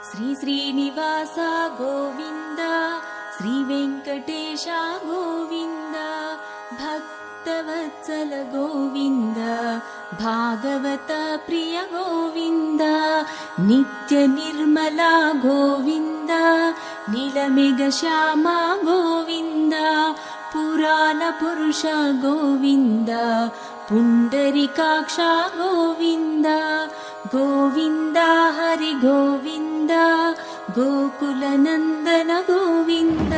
श्री श्रीनिवास गोविन्द श्री वेङ्कटेश गोविन्द भक्तवत्सल गोविन्द भागवत प्रिय गोविन्द नित्य निर्मला गोविन्द नीलमेघ श्यामा गोविन्द पुराण पुरुष गोविन्द पुण्डरीकाक्ष गोविन्द गोविन्द हरि गोविन्द गोकुलनन्दन गोविन्द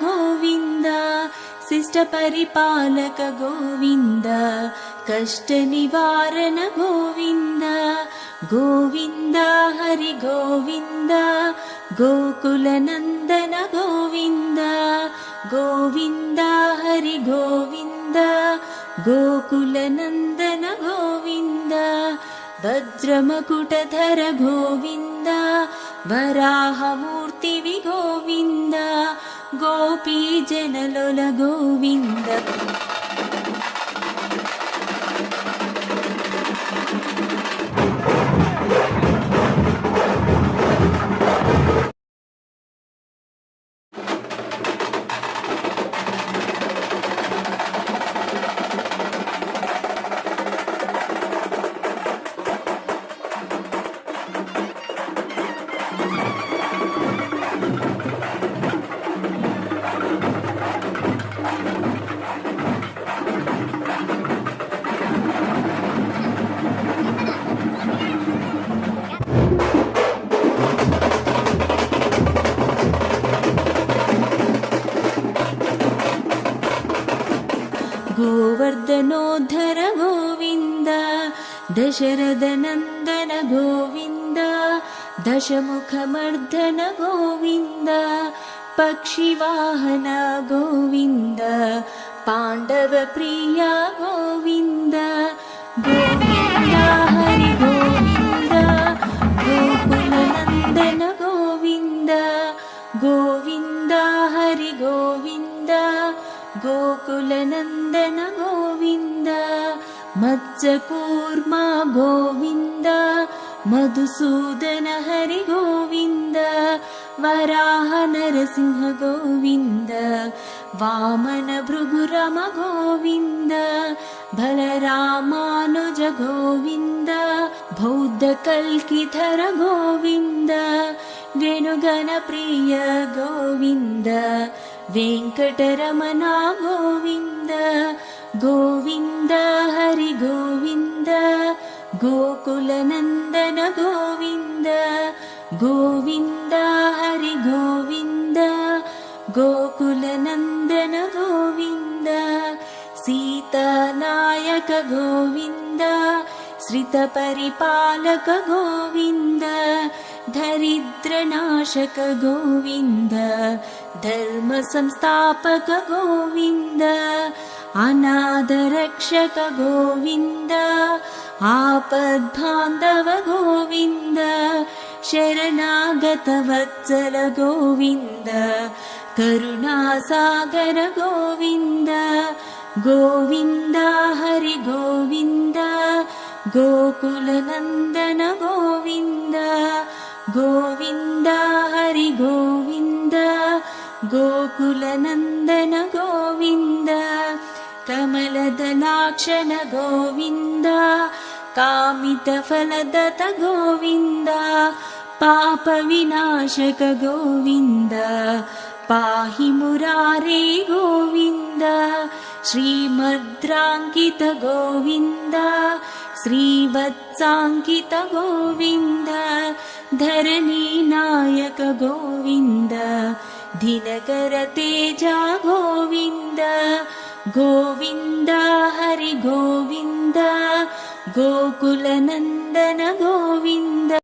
गोविन्द शिष्ट परिपालक गोविन्द कष्ट निवारण गोविन्द गोविन्द हरि गोविन्द गोकुलनन्दन गोविन्द गोविन्द हरि गोविन्द गोकुलनन्दन गोविन्द वज्रमकुटधर गोविन्द वराहमूर्ति गोविन्द गोपी जनलोल गोविन्द गोवर्धनोद्धर गोविन्द दशरथनन्दन गोविन्द दशमुखमर्दन गोविन्द पक्षिवाहन गोविन्द पाण्डवप्रिय गोविन्द गोविन्द हरि गोविन्द गोकुलनन्दन गोविन्द गोविन्द हरि गोविन्द गोकुलनन्दन गोविन्द मत्स्यकूर्मा गोविन्द मधुसूदन हरि गोविन्द वराह नरसिंह गोविन्द वामन भृगुरम गोविन्द बलरामानुज गोविन्द बौद्ध कल्किधर गोविन्द वेणुगणप्रिय गोविन्द वेङ्कटरमण गोविन्द गोविन्द हरि गोविन्द गोकुलनन्दन गोविन्द गोविन्द हरि गोविन्द गोकुलनन्दन गोविन्द सीतानायक गोविन्द श्रितपरिपालक गोविन्द दरिद्रनाशक गोविन्द धर्म संस्थापक गोविन्द अनाथरक्षक गोविन्द आपद्बान्धव गोविन्द शरणागत वत्सल गोविन्द करुणासागर गोविन्द गोविन्द हरि गोविन्द गोकुलनन्दन गोविन्द गोविन्द हरि गोविन्द गोकुलनन्दन गोविन्द कमलदलाक्षण गोविन्द कामितफलदत गोविन्द पापविनाशक गोविन्द पाहि मुरारे गोविन्द श्रीमद्राङ्कित गोविन्द श्रीवत्साङ्कित गोविन्द धरणीनायक गोविन्द दिनकर तेज गोविन्द गोविन्द हरि गोविन्द गोकुलनन्दन गोविन्द।